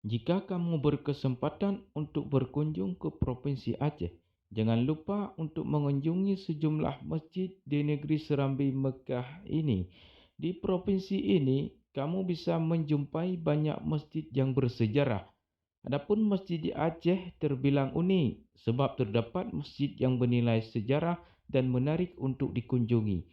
Jika kamu berkesempatan untuk berkunjung ke Provinsi Aceh, jangan lupa untuk mengunjungi sejumlah masjid di negeri serambi Mekah ini. Di provinsi ini, kamu bisa menjumpai banyak masjid yang bersejarah. Adapun masjid di Aceh terbilang unik sebab terdapat masjid yang bernilai sejarah dan menarik untuk dikunjungi.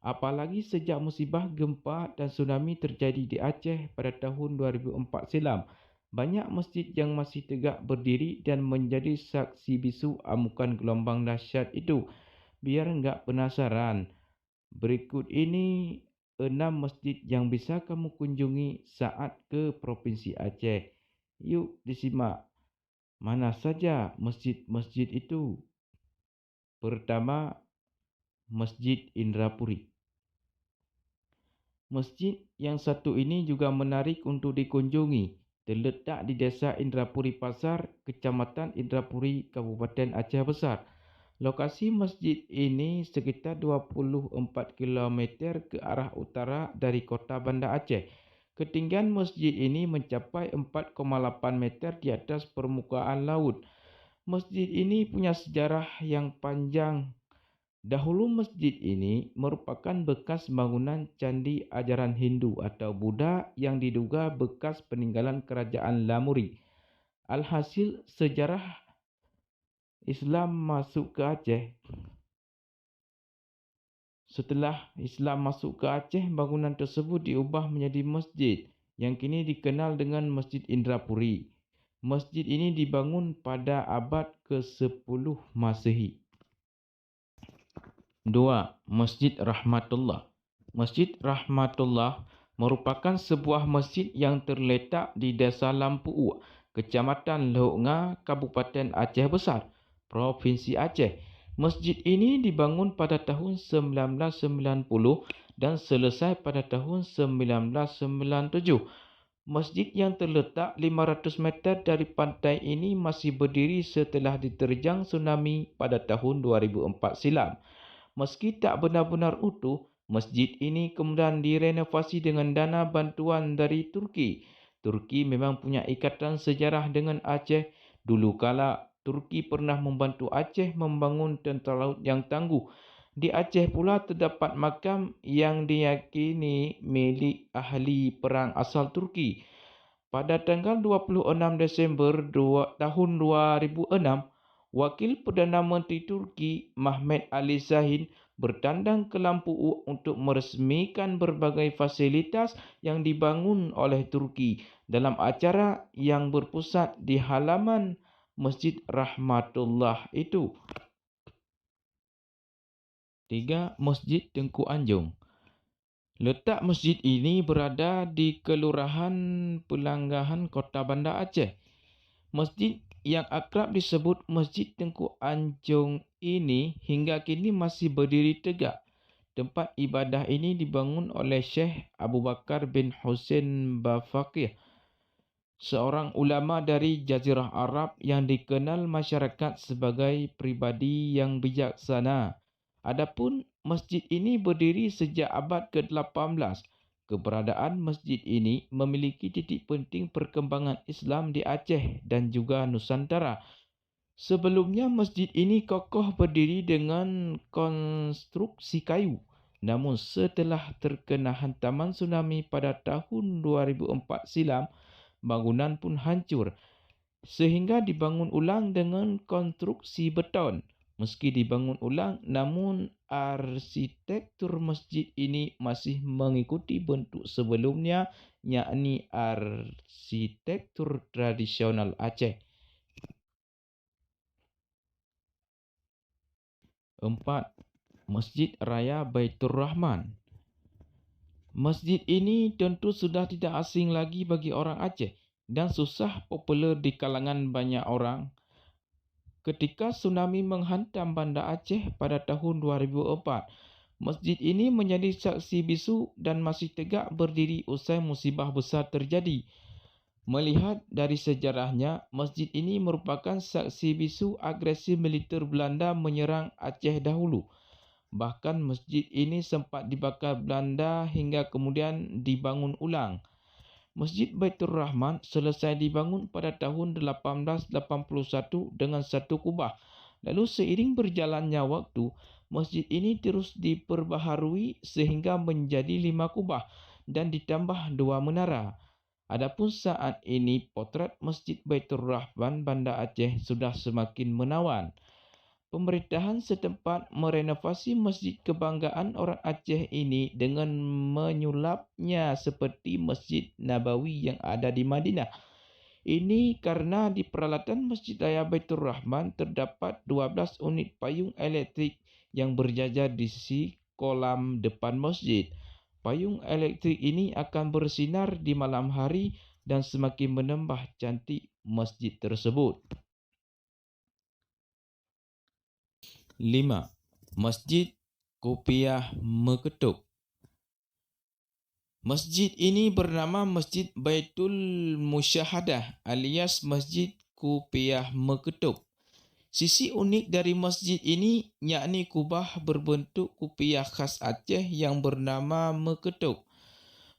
Apalagi sejak musibah gempa dan tsunami terjadi di Aceh pada tahun 2004 silam, banyak masjid yang masih tegak berdiri dan menjadi saksi bisu amukan gelombang dahsyat itu. Biar enggak penasaran, berikut ini 6 masjid yang bisa kamu kunjungi saat ke Provinsi Aceh. Yuk disimak. Mana saja masjid-masjid itu? Pertama, Masjid Indrapuri. Masjid yang satu ini juga menarik untuk dikunjungi. Terletak di Desa Indrapuri Pasar, Kecamatan Indrapuri, Kabupaten Aceh Besar. Lokasi masjid ini sekitar 24 kilometer ke arah utara dari kota Banda Aceh. Ketinggian masjid ini mencapai 4,8 meter di atas permukaan laut. Masjid ini punya sejarah yang panjang. Dahulu masjid ini merupakan bekas bangunan candi ajaran Hindu atau Buddha yang diduga bekas peninggalan kerajaan Lamuri. Alhasil, sejarah Islam masuk ke Aceh. Setelah Islam masuk ke Aceh, bangunan tersebut diubah menjadi masjid yang kini dikenal dengan Masjid Indrapuri. Masjid ini dibangun pada abad ke-10 Masehi. 2. Masjid Rahmatullah. Masjid Rahmatullah merupakan sebuah masjid yang terletak di Desa Lampu, Kecamatan Lehok Nga, Kabupaten Aceh Besar, Provinsi Aceh. Masjid ini dibangun pada tahun 1990 dan selesai pada tahun 1997. Masjid yang terletak 500 meter dari pantai ini masih berdiri setelah diterjang tsunami pada tahun 2004 silam. Meski tak benar-benar utuh, masjid ini kemudian direnovasi dengan dana bantuan dari Turki. Turki memang punya ikatan sejarah dengan Aceh. Dulu kala, Turki pernah membantu Aceh membangun tentera laut yang tangguh. Di Aceh pula terdapat makam yang diyakini milik ahli perang asal Turki. Pada tanggal 26 Desember tahun 2006, Wakil Perdana Menteri Turki Mehmet Ali Zahin bertandang ke Lampu untuk meresmikan berbagai fasilitas yang dibangun oleh Turki dalam acara yang berpusat di halaman Masjid Rahmatullah itu. 3. Masjid Tengku Anjung. Letak masjid ini berada di Kelurahan Pelanggahan, Kota Banda Aceh. Masjid yang akrab disebut Masjid Tengku Anjung ini hingga kini masih berdiri tegak. Tempat ibadah ini dibangun oleh Syekh Abu Bakar bin Hussein Bafaqih, seorang ulama dari Jazirah Arab yang dikenal masyarakat sebagai pribadi yang bijaksana. Adapun masjid ini berdiri sejak abad ke-18. Keberadaan masjid ini memiliki titik penting perkembangan Islam di Aceh dan juga Nusantara. Sebelumnya masjid ini kokoh berdiri dengan konstruksi kayu. Namun setelah terkena hantaman tsunami pada tahun 2004 silam, bangunan pun hancur sehingga dibangun ulang dengan konstruksi beton. Meski dibangun ulang, namun arsitektur masjid ini masih mengikuti bentuk sebelumnya, yakni arsitektur tradisional Aceh. 4. Masjid Raya Baitur Rahman. Masjid ini tentu sudah tidak asing lagi bagi orang Aceh dan susah popular di kalangan banyak orang. Ketika tsunami menghantam Banda Aceh pada tahun 2004, masjid ini menjadi saksi bisu dan masih tegak berdiri usai musibah besar terjadi. Melihat dari sejarahnya, masjid ini merupakan saksi bisu agresi militer Belanda menyerang Aceh dahulu. Bahkan masjid ini sempat dibakar Belanda hingga kemudian dibangun ulang. Masjid Baitur Rahman selesai dibangun pada tahun 1881 dengan satu kubah. Lalu seiring berjalannya waktu, masjid ini terus diperbaharui sehingga menjadi 5 kubah dan ditambah 2 menara. Adapun saat ini potret Masjid Baitur Rahman Banda Aceh sudah semakin menawan. Pemerintahan setempat merenovasi Masjid Kebanggaan orang Aceh ini dengan menyulapnya seperti Masjid Nabawi yang ada di Madinah. Ini karena di peralatan Masjid Raya Baitur Rahman terdapat 12 unit payung elektrik yang berjajar di sisi kolam depan masjid. Payung elektrik ini akan bersinar di malam hari dan semakin menambah cantik masjid tersebut. 5. Masjid Kopiah Meketuk. Masjid ini bernama Masjid Baitul Musyahadah alias Masjid Kopiah Meketuk. Sisi unik dari masjid ini yakni kubah berbentuk kopiah khas Aceh yang bernama Meketuk.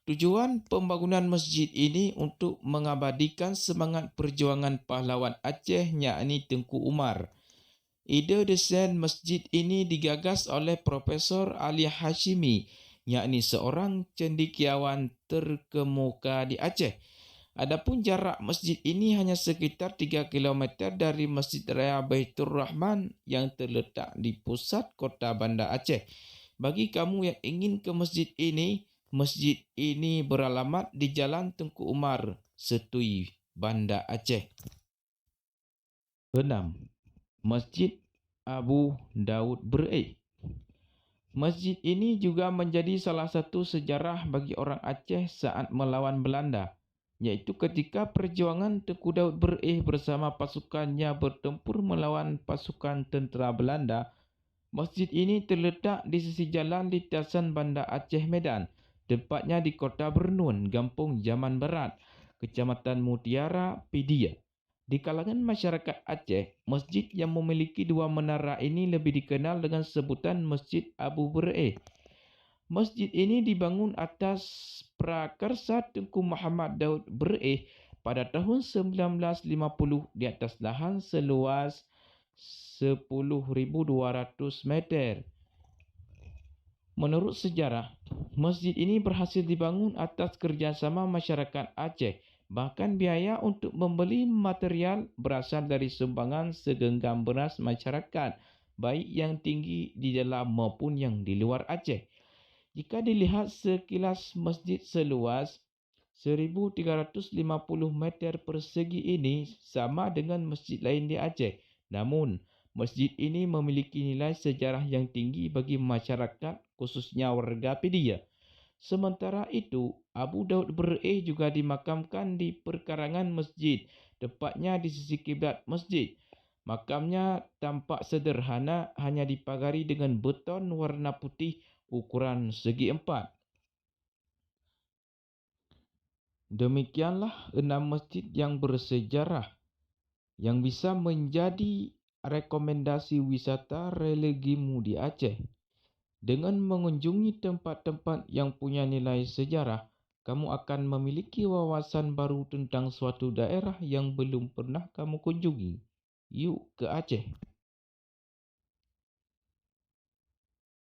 Tujuan pembangunan masjid ini untuk mengabadikan semangat perjuangan pahlawan Aceh yakni Tengku Umar. Ide desain masjid ini digagas oleh Profesor Ali Hashimi, yakni seorang cendekiawan terkemuka di Aceh. Adapun jarak masjid ini hanya sekitar 3 km dari Masjid Raya Baitur Rahman yang terletak di pusat kota Banda Aceh. Bagi kamu yang ingin ke masjid ini beralamat di Jalan Tengku Umar, Setui, Banda Aceh. 6. Masjid Abu Daud Bereih. Masjid ini juga menjadi salah satu sejarah bagi orang Aceh saat melawan Belanda, iaitu ketika perjuangan Tengku Daud Bereih bersama pasukannya bertempur melawan pasukan tentera Belanda. Masjid ini terletak di sisi jalan lintasan Banda Aceh Medan, tepatnya di Kota Bernun, Gampung Zaman Barat, Kecamatan Mutiara, Pidia. Di kalangan masyarakat Aceh, masjid yang memiliki 2 menara ini lebih dikenal dengan sebutan Masjid Abu Bereih. Masjid ini dibangun atas prakarsa Tengku Muhammad Daud Bereih pada tahun 1950 di atas lahan seluas 10,200 meter. Menurut sejarah, masjid ini berhasil dibangun atas kerjasama masyarakat Aceh. Bahkan biaya untuk membeli material berasal dari sumbangan segenggam beras masyarakat, baik yang tinggi di dalam maupun yang di luar Aceh. Jika dilihat sekilas, masjid seluas 1,350 meter persegi ini sama dengan masjid lain di Aceh. Namun, masjid ini memiliki nilai sejarah yang tinggi bagi masyarakat, khususnya warga Pidia. Sementara itu, Abu Daud Bereih juga dimakamkan di perkarangan masjid, tepatnya di sisi kiblat masjid. Makamnya tampak sederhana, hanya dipagari dengan beton warna putih ukuran segi 4. Demikianlah 6 masjid yang bersejarah yang bisa menjadi rekomendasi wisata religimu di Aceh. Dengan mengunjungi tempat-tempat yang punya nilai sejarah, kamu akan memiliki wawasan baru tentang suatu daerah yang belum pernah kamu kunjungi. Yuk ke Aceh!